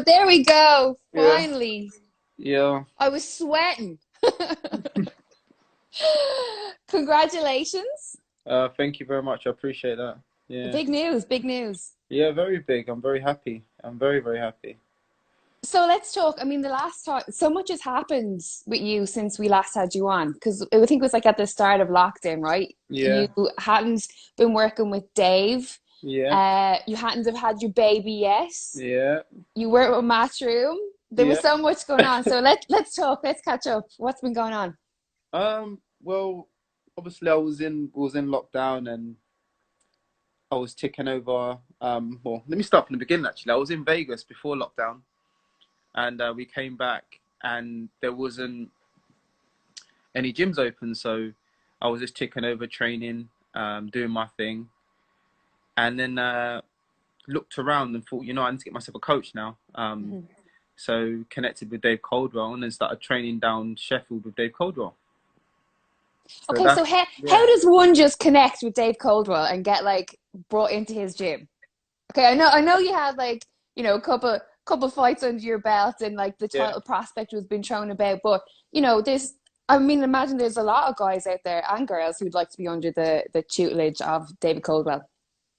there we go. Yeah, Finally. yeah. I was sweating. Congratulations. Thank you very much. I appreciate that. Yeah, Big news, big news. yeah. Very big. I'm very happy. I'm very, very happy. So let's talk. I mean, the last time, so much has happened with you since we last had you on. Because I think it was like at the start of lockdown, right? You Yeah, hadn't been working with Dave. yeah, You hadn't have had your baby yet. yeah, You weren't with Matchroom. There was yeah. so much going on. So let's talk. Let's catch up. What's been going on? Well, obviously I was in lockdown and I was ticking over. Well, let me start from the beginning. Actually, I was in Vegas before lockdown, and we came back, and there wasn't any gyms open, so I was just ticking over, training, doing my thing, and then looked around and thought, I need to get myself a coach now. Mhm. So connected with Dave Coldwell and then started training down Sheffield with Dave Coldwell. So Okay, so that's how yeah. does one just connect with Dave Coldwell and get like brought into his gym? Okay, I know you had like, a couple fights under your belt and like the Yeah. title prospect was being thrown about, but there's I mean, imagine there's a lot of guys out there and girls who'd like to be under the tutelage of David Coldwell.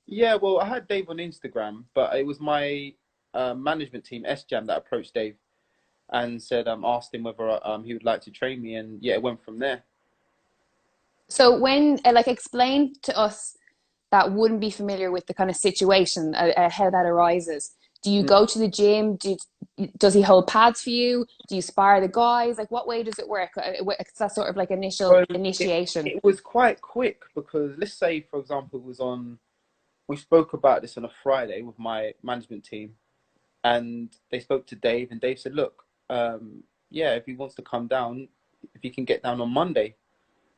Yeah, well, I had Dave on Instagram, but it was my management team, SJAM, that approached Dave and said, asked him whether he would like to train me, and yeah, it went from there. So when like explain to us that wouldn't be familiar with the kind of situation, how that arises. Do you Mm. go to the gym? Does he hold pads for you? Do you spar the guys? Like, what way does it work? It's that sort of like initial So it initiation. it was quite quick because let's say, for example, we spoke about this on a Friday with my management team, and they spoke to Dave, and Dave said, "Look, yeah, if he wants to come down, if he can get down on Monday."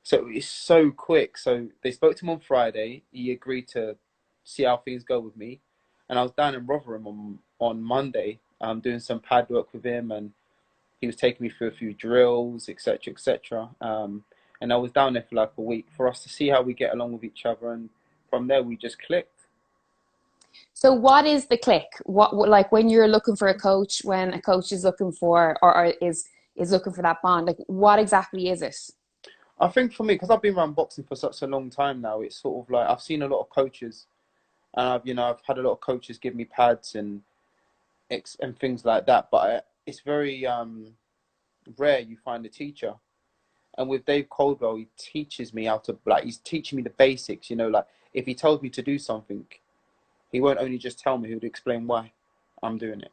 So it's so quick. So they spoke to him on Friday. He agreed to see how things go with me, and I was down in Rotherham on Monday, doing some pad work with him, and he was taking me through a few drills, etc., etc. And I was down there for like a week for us to see how we get along with each other, and from there we just clicked. So, what is the click? What like when you're looking for a coach, when a coach is looking for or is looking for that bond? Like, what exactly is it? I think for me, because I've been around boxing for such a long time now, it's sort of like I've seen a lot of coaches, and I've had a lot of coaches give me pads and things like that. But it's very rare you find a teacher. And with Dave Coldwell, he teaches me how to he's teaching me the basics. Like if he tells me to do something, he won't only just tell me; he would explain why I'm doing it,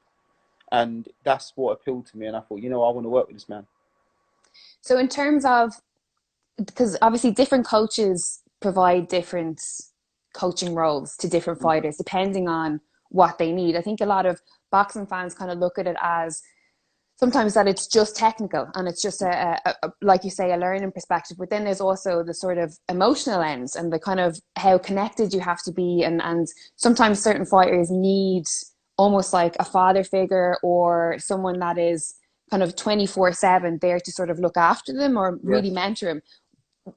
and that's what appealed to me. And I thought, I want to work with this man. So, in terms of because obviously different coaches provide different coaching roles to different fighters depending on what they need. I think a lot of boxing fans kind of look at it as sometimes that it's just technical and it's just like you say, a learning perspective. But then there's also the sort of emotional ends and the kind of how connected you have to be. And sometimes certain fighters need almost like a father figure or someone that is kind of 24/7 there to sort of look after them or really Yes. mentor them.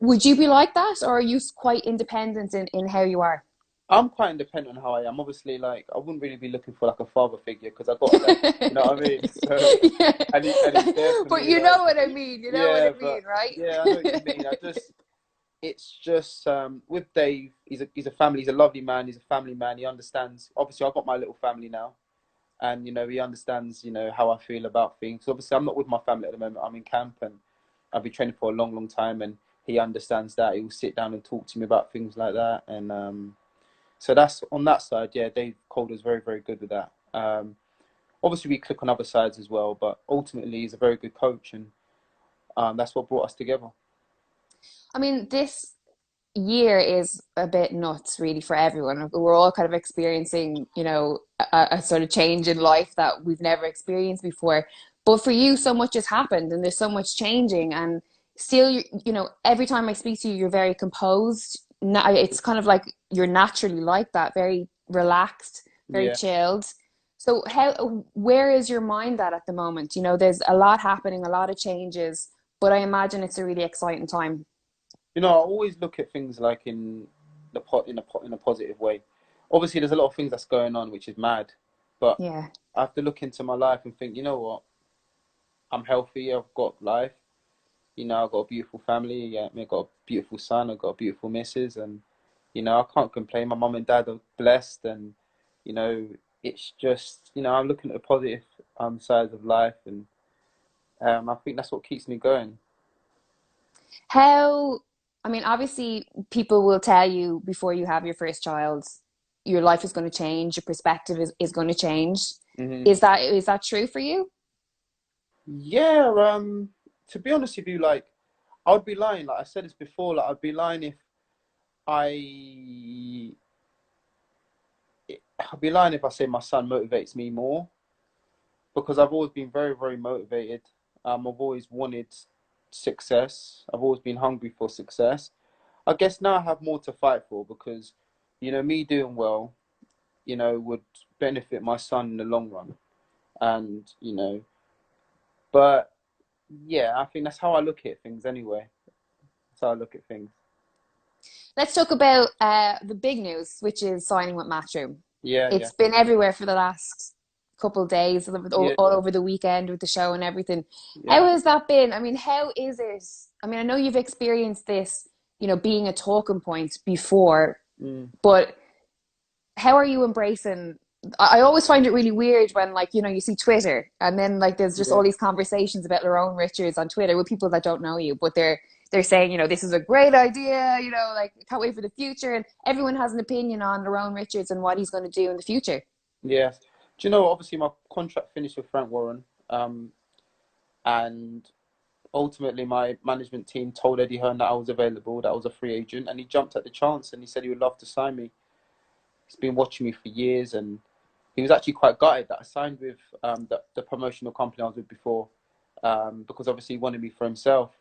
Would you be like that, or are you quite independent in how you are? I'm quite independent on how I am. Obviously, like I wouldn't really be looking for like a father figure because I got a dad. You know what I mean? So, Yeah. and he's there for But me. you Like, know what I mean. You know what I yeah, mean, but right? yeah, I know what you mean. It's just with Dave. He's a family. He's a lovely man. He's a family man. He understands. Obviously, I've got my little family now, and he understands. How I feel about things. Obviously, I'm not with my family at the moment. I'm in camp, and I've been training for a long, long time, and he understands that. He will sit down and talk to me about things like that, and so that's on that side. Yeah, Dave Calder's very, very good with that. Obviously, we click on other sides as well, but ultimately, he's a very good coach, and that's what brought us together. I mean, this year is a bit nuts, really, for everyone. We're all kind of experiencing, a sort of change in life that we've never experienced before. But for you, so much has happened, and there's so much changing, and still, every time I speak to you, you're very composed. It's kind of like you're naturally like that, very relaxed, very Yeah. chilled. So where is your mind at the moment? There's a lot happening, a lot of changes, but I imagine it's a really exciting time. I always look at things like in a positive way. Obviously, there's a lot of things that's going on, which is mad, but Yeah. I have to look into my life and think, you know what, I'm healthy, I've got life, you know, I've got a beautiful family, yeah, I've got a beautiful son, I've got a beautiful missus, and, you know, I can't complain. My mum and dad are blessed, and, you know, it's just, you know, I'm looking at the positive sides of life, and I think that's what keeps me going. How, I mean, obviously, people will tell you before you have your first child, your life is going to change, your perspective is going to change. Hmm. Is that true for you? Yeah, to be honest with you, like, I would be lying. Like I said this before, like I'd be lying if I, I'd be lying if I say my son motivates me more, because I've always been very, very motivated. I've always wanted success. I've always been hungry for success. I guess now I have more to fight for because, you know, me doing well, you know, would benefit my son in the long run. And, you know, but yeah, I think that's how I look at things anyway. That's how I look at things. Let's talk about the big news, which is signing with Matchroom. Yeah, yeah, It's been everywhere for the last couple of days, all yeah, over the weekend with the show and everything. yeah. How has that been? I mean, how is it? I mean, I know you've experienced this, being a talking point before, Mm, but how are you embracing? I always find it really weird when, like, you see Twitter, and then like there's just yeah, all these conversations about Lerrone Richards on Twitter with people that don't know you, but they're saying, this is a great idea, like can't wait for the future, and everyone has an opinion on Lerrone Richards and what he's going to do in the future. yeah. Do you know, obviously my contract finished with Frank Warren, and ultimately my management team told Eddie Hearn that I was available, that I was a free agent, and he jumped at the chance and he said he would love to sign me. He's been watching me for years, and he was actually quite gutted that I signed with the promotional company I was with before, because obviously he wanted me for himself.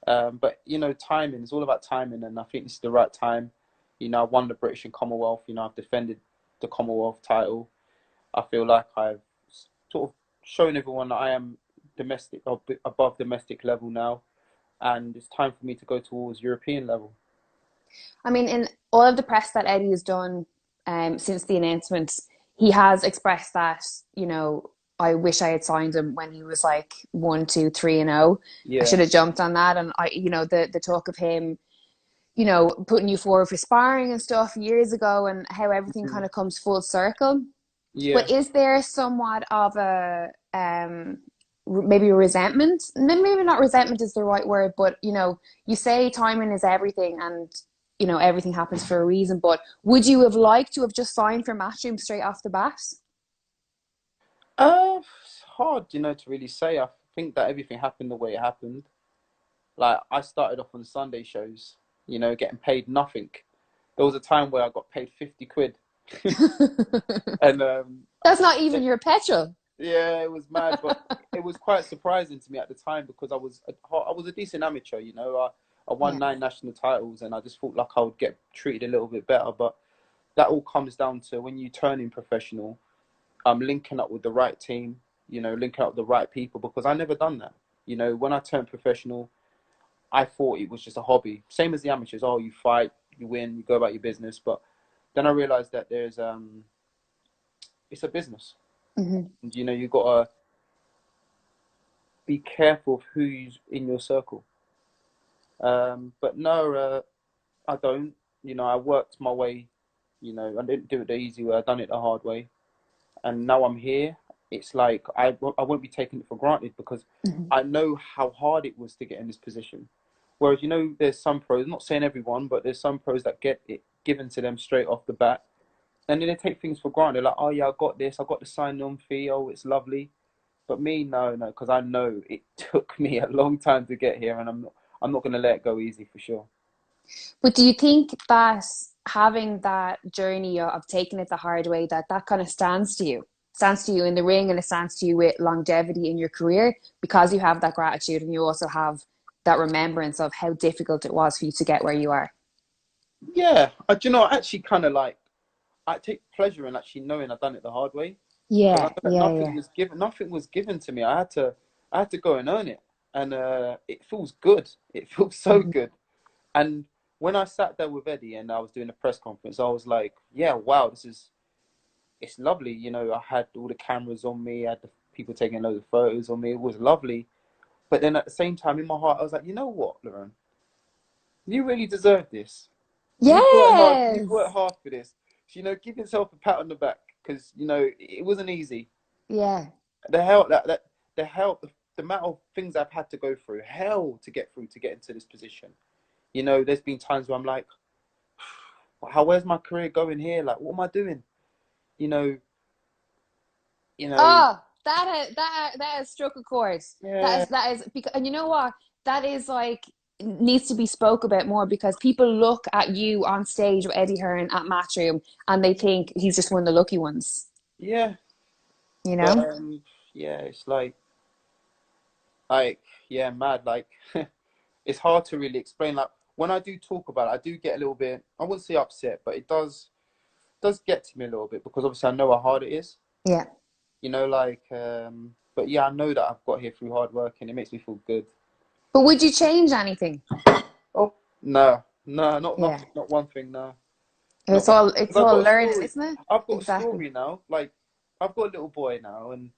But you know, timing is all about timing, and I think this is the right time. You know, I won the British and Commonwealth. You know, I've defended the Commonwealth title. I feel like I've sort of shown everyone that I am domestic or above domestic level now, and it's time for me to go towards European level. I mean, in all of the press that Eddie has done since the announcement, he has expressed that, I wish I had signed him when he was like 1, 2, 3 and 0. I Yeah. should have jumped on that. And the talk of him, putting you forward for sparring and stuff years ago, and how everything Mhm. kind of comes full circle. Yeah. But is there somewhat of a maybe resentment? Maybe not resentment is the right word, but you say timing is everything, and everything happens for a reason. But would you have liked to have just signed for Matchroom straight off the bat? It's hard, you know, to really say. I think that everything happened the way it happened. Like I started off on Sunday shows, you know, getting paid nothing. There was a time where I got paid 50 quid, and That's not even your petrol. yeah, it was mad, but it was quite surprising to me at the time because I was a decent amateur, you know. I won Yeah. 9 national titles, and I just thought like I would get treated a little bit better. But that all comes down to when you turn in professional, linking up with the right team, you know, linking up with the right people, because I never done that. You know, when I turned professional, I thought it was just a hobby, same as the amateurs. Oh, you fight, you win, you go about your business. But then I realized that it's a business, Mm-hmm. and you know, you gotta be careful of who's in your circle. But no, I don't. You know, I worked my way. You know, I didn't do it the easy way. I done it the hard way, and now I'm here. It's like I won't be taking it for granted because Mm-hmm. I know how hard it was to get in this position. Whereas, you know, there's some pros, I'm not saying everyone, but there's some pros that get it given to them straight off the bat. And then they take things for granted. Like, oh, yeah, I got this. I got the sign-on fee. Oh, it's lovely. But me, no, no, because I know it took me a long time to get here, and I'm not going to let it go easy for sure. But do you think that having that journey of taking it the hard way, that kind of stands to you in the ring, and it stands to you with longevity in your career because you have that gratitude and you also have that remembrance of how difficult it was for you to get where you are? Yeah, do you know, I actually kind of like, I take pleasure in actually knowing I've done it the hard way, because I Yeah, know that yeah, yeah. nothing was given to me. I had to go and earn it, and it feels good. It feels so Mm-hmm. good. And when I sat there with Eddie and I was doing a press conference, I was like, yeah, wow, this is it's lovely. You know, I had all the cameras on me. I had the people taking loads of photos on me. It was lovely. But then at the same time, in my heart, I was like, you know what, Lerrone? You really deserve this. You've worked hard. You've worked Yes. hard for this. So, you know, give yourself a pat on the back because you know it wasn't easy. Yeah. The hell the hell the amount of things I've had to go through, hell to get through to get into this position. You know, there's been times where I'm like, where's my career going here? Like, what am I doing? You know, you know, Oh, that has struck a chord. yeah, That is because, and you know what? That is like needs to be spoke about more because people look at you on stage with Eddie Hearn at Matchroom and they think he's just one of the lucky ones. yeah. You But know? yeah, it's like, yeah, mad. Like, it's hard to really explain. Like, when I do talk about it, I do get a little bit. I wouldn't say upset, but it does get to me a little bit because obviously I know how hard it is. Yeah. You know, like, but yeah, I know that I've got here through hard work, and it makes me feel good. But would you change anything? Oh no, no, not Yeah. nothing, not one thing, no, not It's one. all Because it's I've all got a learning, story. isn't it? I've got a Exactly. story now. Like, I've got a little boy now, and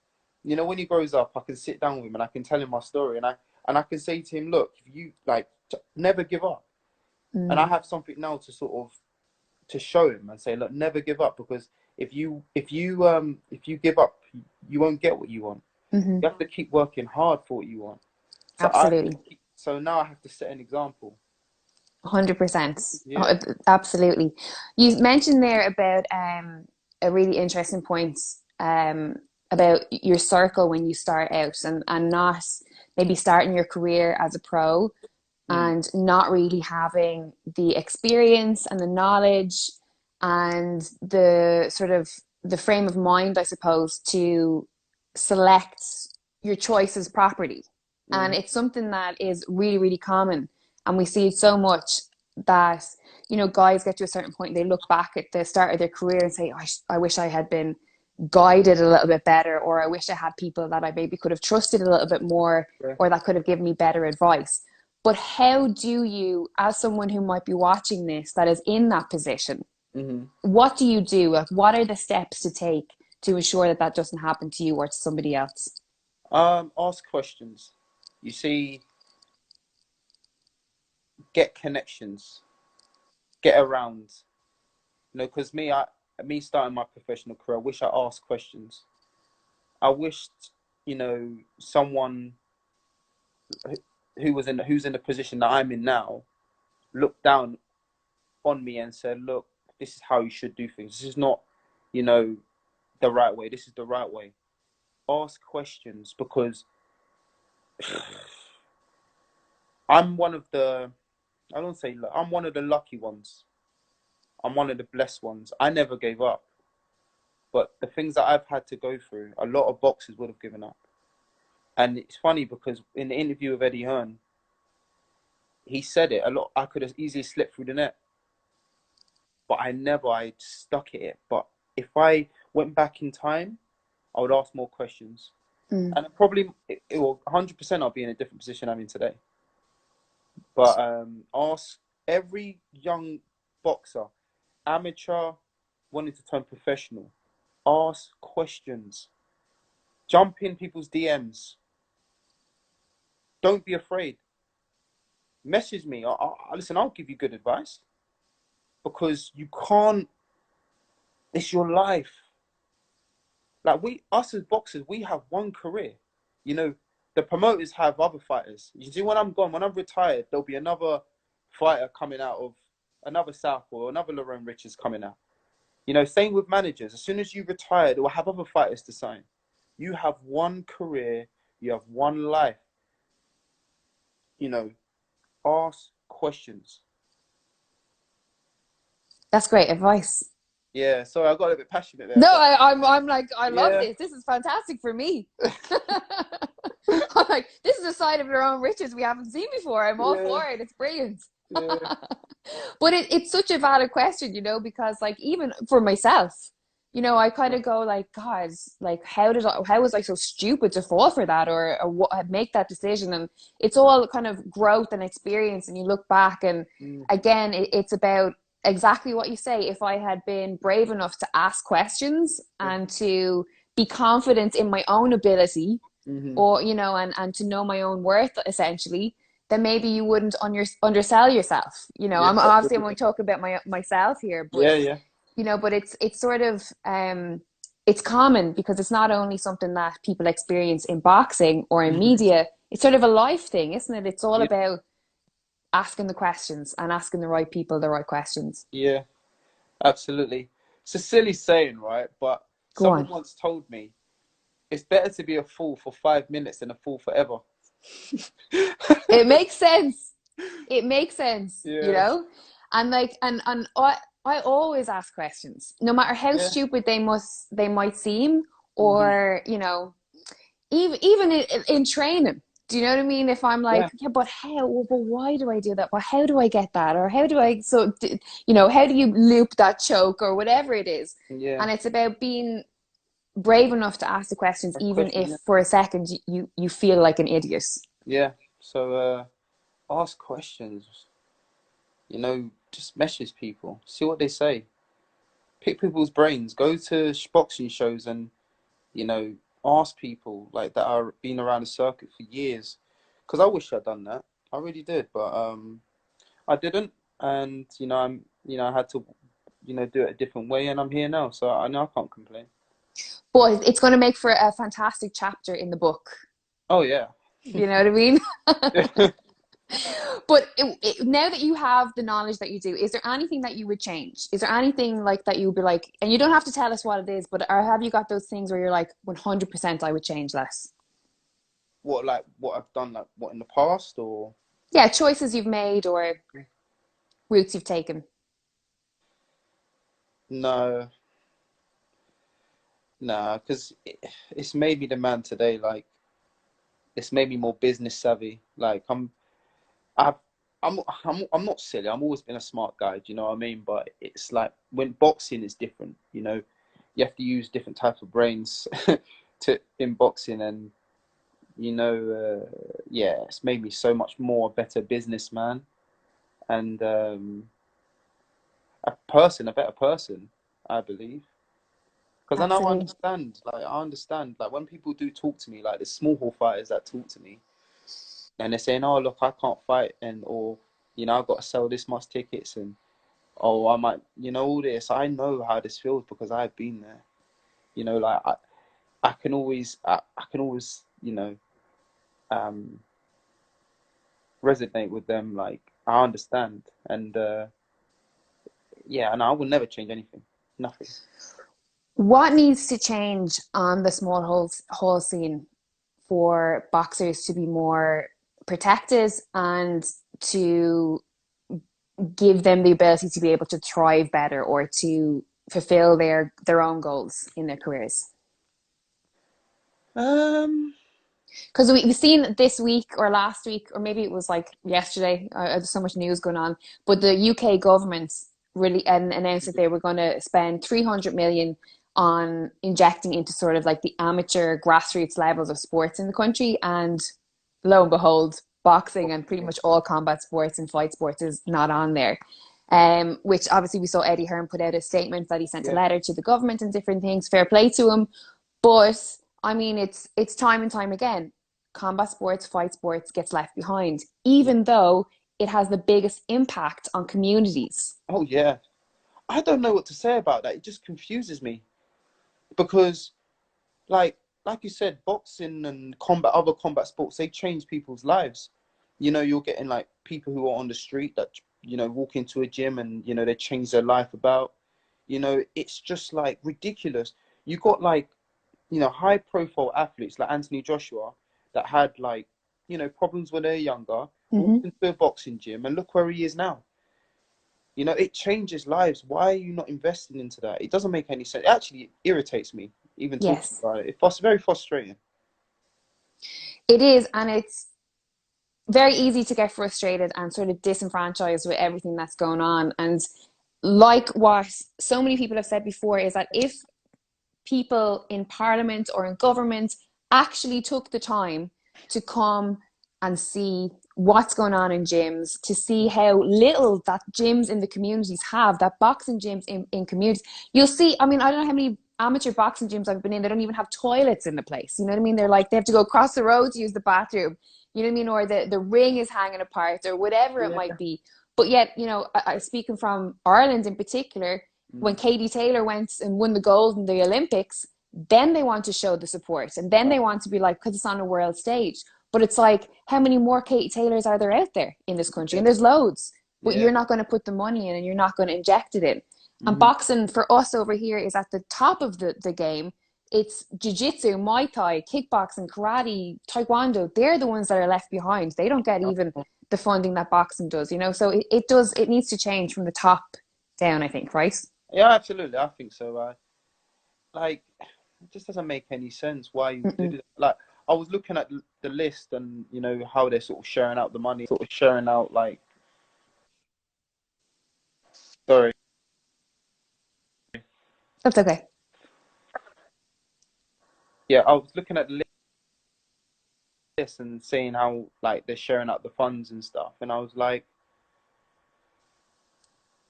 you know, when he grows up, I can sit down with him and I can tell him my story, and I can say to him, look, if you like, never give up. And I Mm. have something now to sort of to show him and say, look, never give up because if you give up, you won't get what you want. Hmm. You have to keep working hard for what you want. So I have to Absolutely. keep, so now I have to set an example. 100%. Yeah. Absolutely. You mentioned there about a really interesting point about your circle when you start out and not maybe starting your career as a pro Mm, and not really having the experience and the knowledge and the sort of the frame of mind, I suppose, to select your choices properly. And mm, it's something that is really, really common. And we see it so much that, guys get to a certain point, they look back at the start of their career and say, I wish I had been guided a little bit better, or I wish I had people that I maybe could have trusted a little bit more, yeah. or that could have given me better advice. But how do you, as someone who might be watching this that is in that position, Hmm. what do you do? Like, what are the steps to take to ensure that that doesn't happen to you or to somebody else? Ask questions. You see, get connections, get around. You know, because me starting my professional career, I wish I asked questions. I wished, you know, someone who's in the position that I'm in now looked down on me and said, "Look, this is how you should do things. This is not, you know, the right way. This is the right way." Ask questions because I'm one of the I don't say I'm one of the lucky ones. I'm one of the blessed ones. I never gave up. But the things that I've had to go through, a lot of boxers would have given up. And it's funny because in the interview with Eddie Hearn, he said it a lot. I could have easily slipped through the net, but I stuck at it. But if I went back in time, I would ask more questions. Mm. And probably, it will 100% I'll be in a different position I'm in today. But ask every young boxer, amateur, wanting to turn professional, ask questions. Jump in people's DMs. Don't be afraid. Message me. Listen, I'll give you good advice because you can't. It's your life. Like us as boxers, we have one career. You know, the promoters have other fighters. You see, when I'm gone, when I'm retired, there'll be another fighter coming out of another Southpaw, another Lerrone Richards coming out. You know, same with managers. As soon as you retire, they will have other fighters to sign. You have one career. You have one life. You know, ask questions. That's great advice. Yeah, sorry, I got a bit passionate there, No, but I'm like, I love yeah, this. This is fantastic for me. I'm like, this is a side of your own riches we haven't seen before. I'm all yeah, for it. It's brilliant. yeah, But it's such a valid question, because like even for myself, I kind of go like, God, like how was I so stupid to fall for that or what make that decision? And it's all kind of growth and experience. And you look back, and mm, again, it's about exactly what you say. If I had been brave enough to ask questions Yeah. and to be confident in my own ability, Hmm. or and to know my own worth essentially, then maybe you wouldn't undersell yourself. Yeah. I'm obviously, I'm only talking about myself here, but Yeah. Yeah. but it's sort of it's common because it's not only something that people experience in boxing or in Hmm. media. It's sort of a life thing, isn't it? It's all Yeah. about asking the questions and asking the right people the right questions. Yeah. Absolutely. It's a silly saying, right? But Go someone on. once told me it's better to be a fool for 5 minutes than a fool forever. It makes sense. It makes sense, Yeah. and like, and I always ask questions, no matter how Yeah. stupid they might seem, Hmm. or even in training. Do you know what I mean? If I'm Yeah. like, yeah, but how? Well, but why do I do that? But how do I get that? Or how do I? So, how do you loop that choke or whatever it is? Yeah. And it's about being brave enough to ask the questions, A even question. if Yeah. for a second you feel like an idiot. Yeah. So ask questions. Just message people. See what they say. Pick people's brains. Go to boxing shows and you know ask people like that are been around the circuit for years. Because I wish I'd done that. I really did, but I didn't, and I had to do it a different way, and I'm here now, so I know I can't complain. But it's going to make for a fantastic chapter in the book. Oh yeah. You know what I mean? But now that you have the knowledge that you do, is there anything that you would change? Is there anything like that you would be like, and you don't have to tell us what it is, but or have you got those things where you're like, 100% I would change less? What I've done, like what in the past, or Yeah, choices you've made or routes you've taken. no, no, because it's made me the man today. Like it's made me more business savvy. Like I've, I'm not silly. I've always been a smart guy. Do you know what I mean? But it's like when boxing is different. You have to use different types of brains to in boxing, and yeah, it's made me so much more a better businessman and a better person, I believe. Because I know I Absolutely. understand, like when people do talk to me, like the small hall fighters that talk to me, and they're saying, "Oh, look, I can't fight," and or I've got to sell this much tickets, and oh, I might, all this. I know how this feels because I've been there. Like I can always, um, resonate with them. Like I understand, and yeah, and I will never change anything, nothing. What needs to change on the small hole scene for boxers to be more protected and to give them the ability to be able to thrive better or to fulfill their own goals in their careers? Um, Because we've seen this week or last week, or maybe it was like yesterday, there's so much news going on, but the UK government really announced that they were going to spend 300 million on injecting into sort of like the amateur grassroots levels of sports in the country. And lo and behold, boxing and pretty much all combat sports and fight sports is not on there. Which obviously we saw Eddie Hearn put out a statement that he sent a yeah, letter to the government and different things. Fair play to him, but I mean, it's time and time again. Combat sports, fight sports gets left behind, yeah. even though it has the biggest impact on communities. Oh yeah. I don't know what to say about that. It just confuses me because, like you said, boxing and other combat sports, they change people's lives. You're getting like people who are on the street that walk into a gym and they change their life about. It's just like ridiculous. You got like high profile athletes like Anthony Joshua that had like problems when they're younger, walked Mm-hmm. into a boxing gym and look where he is now. It changes lives. Why are you not investing into that? It doesn't make any sense. It actually irritates me even talking Yes, about it. It's very frustrating. it is, and it's very easy to get frustrated and sort of disenfranchised with everything that's going on. And like what so many people have said before, is that if people in parliament or in government actually took the time to come and see what's going on in gyms, to see how little that gyms in the communities have, that boxing gyms in communities. You'll see, I mean, I don't know how many amateur boxing gyms I've been in, they don't even have toilets in the place. You know what I mean? They're like, they have to go across the road to use the bathroom. You know what I mean? Or the ring is hanging apart or whatever it Yeah. might be. But yet, you know, I speaking from Ireland in particular, when Katie Taylor went and won the gold in the Olympics, then they want to show the support. And then they want to be like, because it's on a world stage. But it's like, how many more Katie Taylors are there out there in this country? And there's loads. But Yeah. you're not going to put the money in and you're not going to inject it in. And Mm-hmm. boxing for us over here is at the top of the game. It's jiu-jitsu, Muay Thai, kickboxing, karate, taekwondo. They're the ones that are left behind. They don't get even the funding that boxing does, you know? So it needs to change from the top down, I think, right? Yeah, absolutely. I think so. Like, it just doesn't make any sense why you do that. Like, I was looking at the list and, you know, how they're sort of sharing out the money, sort of sharing out, like, sorry. That's okay. Yeah, I was looking at the list and saying how, like, they're sharing out the funds and stuff. And I was like,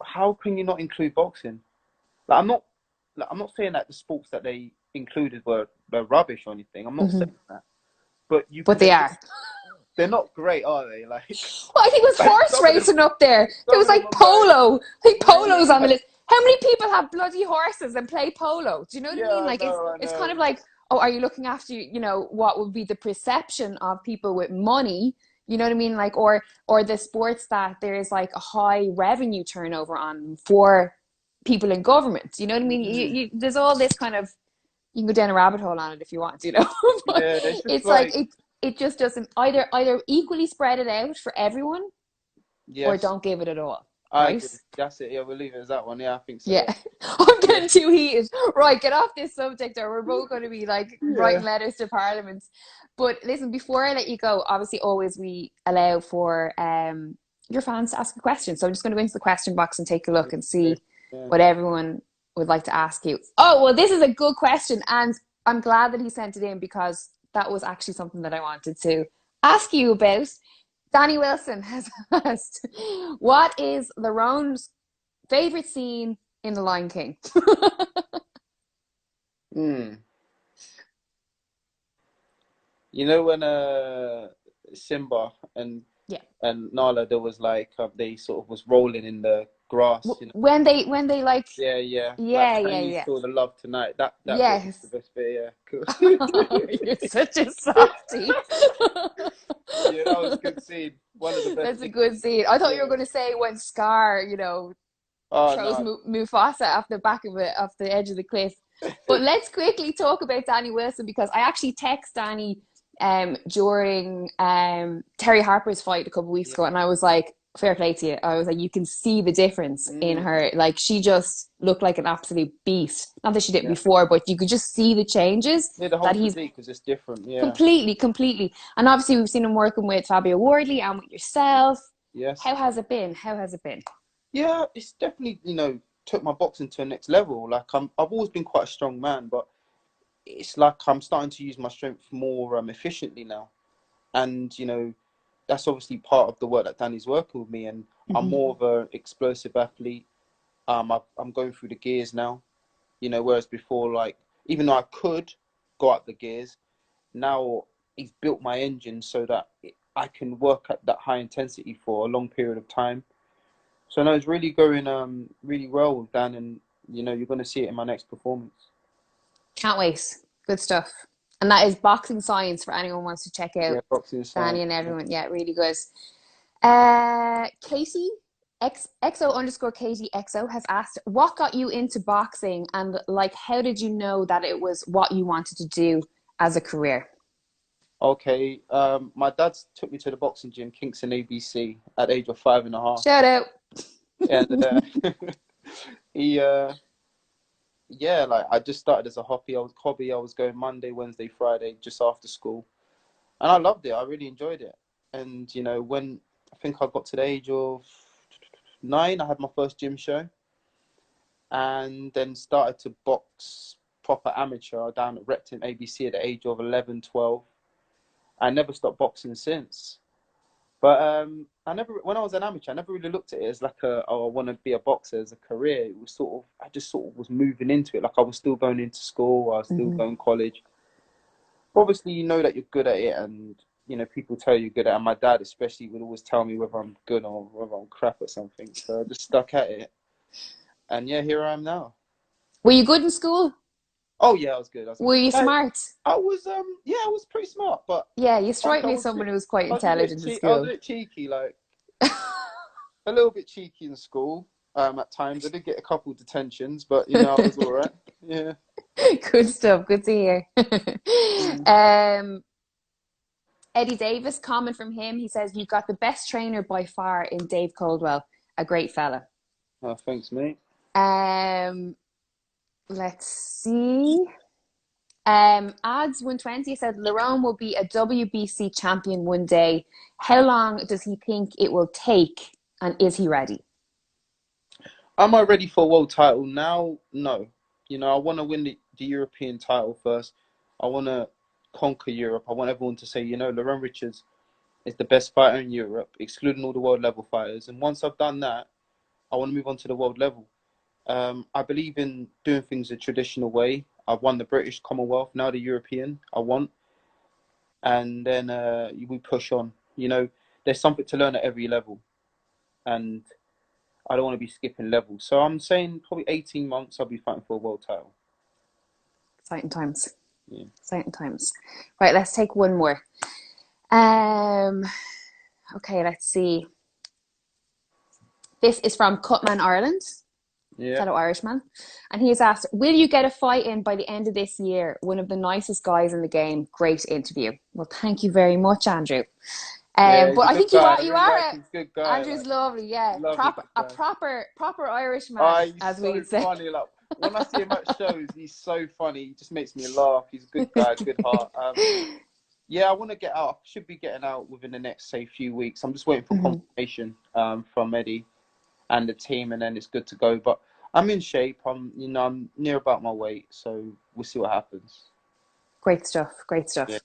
how can you not include boxing? Like, I'm not saying that the sports that they included were rubbish or anything. I'm not saying that. But you But can they at are. least, they're not great, are they? Like, Well, I think it was horse some of them, racing up there. There some was of them like I'm like, polo. I think polo's really? on the Like, list. How many people have bloody horses and play polo? Do you know what I yeah, mean? Like I it's kind know. of like, oh, are you looking after, you know, what would be the perception of people with money? You know what I mean? Like or the sports that there is like a high revenue turnover on for people in government. You know what I mean? There's all this kind of, you can go down a rabbit hole on it if you want, you know. But Yeah, it's just it's like like, it just doesn't, either equally spread it out for everyone or yes, don't give it at all, I right? agree. That's it. Yeah, we'll leave it as that one. Yeah, I think so. Yeah. I'm Yeah, getting too heated. Right, get off this subject or we're both going to be like writing yeah, letters to Parliament. But listen, before I let you go, obviously always we allow for your fans to ask a question. So I'm just going to go into the question box and take a look and see yeah. what everyone would like to ask you. Oh, well, this is a good question. And I'm glad that he sent it in because that was actually something that I wanted to ask you about. Danny Wilson has asked, what is Lerrone's favorite scene in The Lion King? Hmm. You know when Simba Yeah. and Nala, there was like they sort of was rolling in the grass, you know. When they like, Yeah, yeah. Like, yeah, can yeah, you yeah. feel the love tonight? That bit was the Yes. best bit. Yeah, cool. You're such a softie. Yeah, that was a good scene. One of the best That's a scenes. good scene. I thought you were Yeah. going to say when Scar, you know, Oh throws no. Mufasa off the back of it, off the edge of the cliff. But let's quickly talk about Danny Wilson because I actually text Danny during Terry Harper's fight a couple of weeks Yeah. ago, and I was like, "Fair play to you." I was like, "You can see the difference in Mm, her. Like she just looked like an absolute beast. Not that she didn't yeah. before, but you could just see the changes Yeah, the whole that he's physique is just different. Yeah. completely. And obviously, we've seen him working with Fabio Wardley and with yourself. Yes. How has it been? How has it been? Yeah, it's definitely, took my boxing to a next level. Like I've always been quite a strong man, but it's like I'm starting to use my strength more efficiently now. And that's obviously part of the work that Danny's working with me. And I'm Mm-hmm. more of an explosive athlete. I'm going through the gears now. Whereas before, like, even though I could go up the gears, now he's built my engine so that I can work at that high intensity for a long period of time. So no, it's really going really well, Dan, and you're going to see it in my next performance. Can't wait. Good stuff. And that is boxing science for anyone who wants to check out Yeah, boxing Danny science. and everyone. Yeah, really good. Katie XO underscore Katie XO has asked, what got you into boxing and like how did you know that it was what you wanted to do as a career? Okay, my dad took me to the boxing gym, Kingston ABC, at the age of 5.5, Shout out. and he, yeah, like I just started as a hobby. I was going Monday, Wednesday, Friday, just after school, and I loved it. I really enjoyed it. And when I think I got to the age of 9, I had my first gym show, and then started to box proper amateur down at Repton ABC at the age of 11, 12. I never stopped boxing since. But I never, when I was an amateur, I never really looked at it as like oh, I want to be a boxer as a career. It was sort of, I just sort of was moving into it. Like I was still going into school, I was still Hmm. going to college. Obviously, you know that you're good at it, and people tell you you're good at it. And my dad, especially, would always tell me whether I'm good or whether I'm crap at something. So I just stuck at it, and yeah, here I am now. Were you good in school? Oh yeah, I was good. I was good. Were you smart? Yeah, I was pretty smart, but Yeah, you I think strike me as someone who was quite I was a bit intelligent in I was a school. bit cheeky, like a little bit cheeky in school. At times, I did get a couple of detentions, but I was all right. Yeah. Good stuff. Good to hear. Mm. um, Eddie Davis, comment from him. He says, "You've got the best trainer by far in Dave Coldwell, a great fella." Oh, thanks, mate. Um, let's see. Ads 120 said Lerrone will be a WBC champion one day. How long does he think it will take, and is he ready? Am I ready for a world title now? No. I want to win the European title first. I want to conquer Europe. I want everyone to say, Lerone Richards is the best fighter in Europe, excluding all the world level fighters. And once I've done that, I want to move on to the world level. I believe in doing things the traditional way. I've won the British Commonwealth, now the European. I want, and then we push on. There's something to learn at every level, and I don't want to be skipping levels. So I'm saying probably 18 months I'll be fighting for a world title. Exciting times. Yeah. Exciting times. Right, let's take one more. Um, okay, let's see. This is from Cutman Ireland, Yeah. fellow Irishman. And he has asked, will you get a fight in by the end of this year? One of the nicest guys in the game. Great interview. Well, thank you very much, Andrew. Yeah, he's But a I good think you guy. are I you really are like him. He's a good guy. Andrew's Like, lovely, yeah. lovely Proper good a guy. proper Irishman, Ah, he's as so we'd say. funny. Like when I see him at shows, he's so funny. He just makes me laugh. He's a good guy, good heart. Yeah, I want to get out. I should be getting out within the next, say, few weeks. I'm just waiting for Mhm. confirmation from Eddie and the team, and then it's good to go. But I'm in shape. I'm near about my weight, so we'll see what happens. Great stuff. Great Yeah. stuff.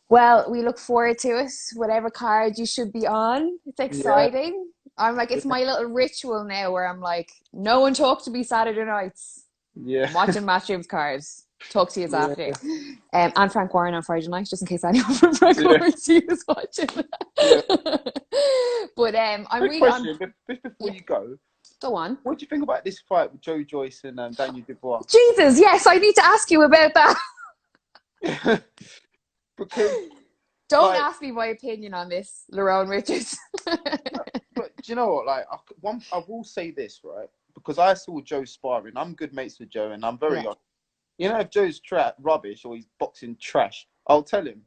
Well, we look forward to it. Whatever card you should be on. It's Yeah. exciting. I'm like, it's Yeah. my little ritual now where I'm like, no one talk to me Saturday nights. Yeah. I'm watching Matchroom's cards. Talk to you Yeah. after. And Frank Warren on Friday night, just in case anyone from Frank Yeah. Warren is watching. Yeah. But Quick I'm question, just before yeah, you go, go on. what do you think about this fight with Joyce and Daniel Dubois? Jesus, yes, I need to ask you about that. Because, Don't like, ask me my opinion on this, Lerrone Richards. but do you know what? Like, I will say this, right? Because I saw Joe sparring. I'm good mates with Joe, and I'm very Yeah. honest. If Joe's rubbish or he's boxing trash, I'll tell him.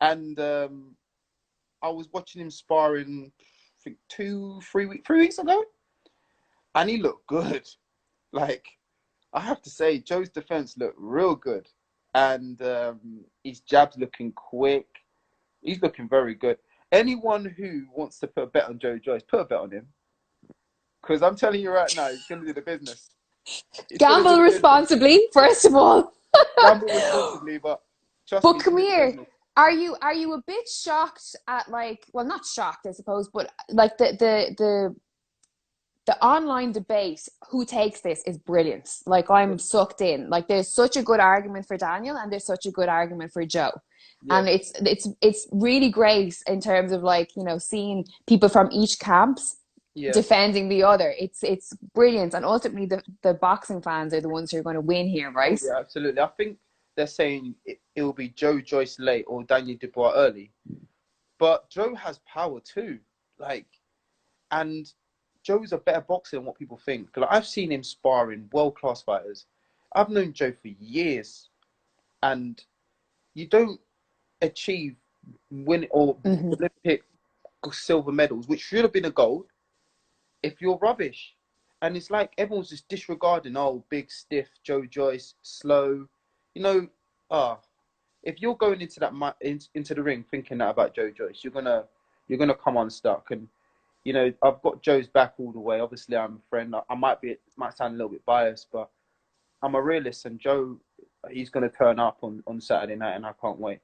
And I was watching him sparring, I think 3 weeks ago, and he looked good. Like, I have to say, Joe's defense looked real good, and his jab's looking quick. He's looking very good. Anyone who wants to put a bet on Joyce, put a bet on him, because I'm telling you right now, he's going to do the business. He's going to do Gamble the business. responsibly, first of all. Gamble responsibly, but trust But me, he's come going to do the here. business. Are you a bit shocked at, like, well, not shocked I suppose, but like the online debate who takes this is brilliant. Like, I'm sucked in. Like, there's such a good argument for Daniel and there's such a good argument for Joe. Yeah, And it's really great in terms of, like, seeing people from each camps yeah, defending the other. It's brilliant, and ultimately the boxing fans are the ones who are going to win here, oh right? yeah, absolutely. I think they're saying it will be Joyce late or Daniel Dubois early, but Joe has power too. Like, and Joe's a better boxer than what people think. Like, I've seen him sparring world class fighters. I've known Joe for years, and you don't achieve win or Mm-hmm. Olympic silver medals, which should have been a gold, if you're rubbish. And it's like everyone's just disregarding, oh, big, stiff, Joyce, slow. You know, ah, if you're going into into the ring thinking that about Joyce, you're gonna come unstuck. And I've got Joe's back all the way. Obviously, I'm a friend. I might sound a little bit biased, but I'm a realist, and Joe, he's gonna turn up on Saturday night, and I can't wait.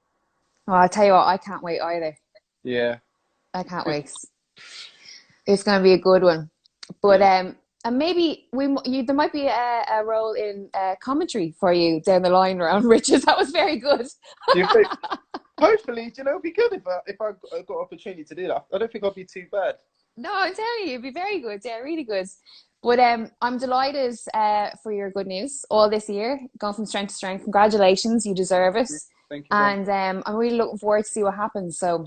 Well, I'll tell you what, I can't wait either. Yeah, I can't wait. It's going to be a good one. But Yeah. and maybe there might be a role in commentary for you down the line around Riches. That was very good. Do you think? Hopefully, do you know, it'd be good if I got opportunity to do that. I don't think I'd be too bad. No, I'm telling you, it'd be very good. Yeah, really good. But I'm delighted for your good news all this year, going from strength to strength. Congratulations, you deserve it. Thank you very much. And I'm really looking forward to see what happens. So,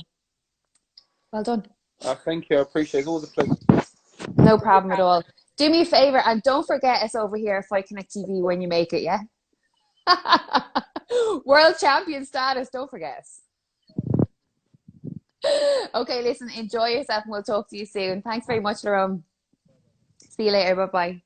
well done. Thank you. I appreciate it. All the pleasure. No problem at all. Do me a favor and don't forget us over here at Fight Connect TV when you make it, yeah? World champion status, don't forget us. Okay, listen, enjoy yourself and we'll talk to you soon. Thanks very much, Lerrone. See you later. Bye bye.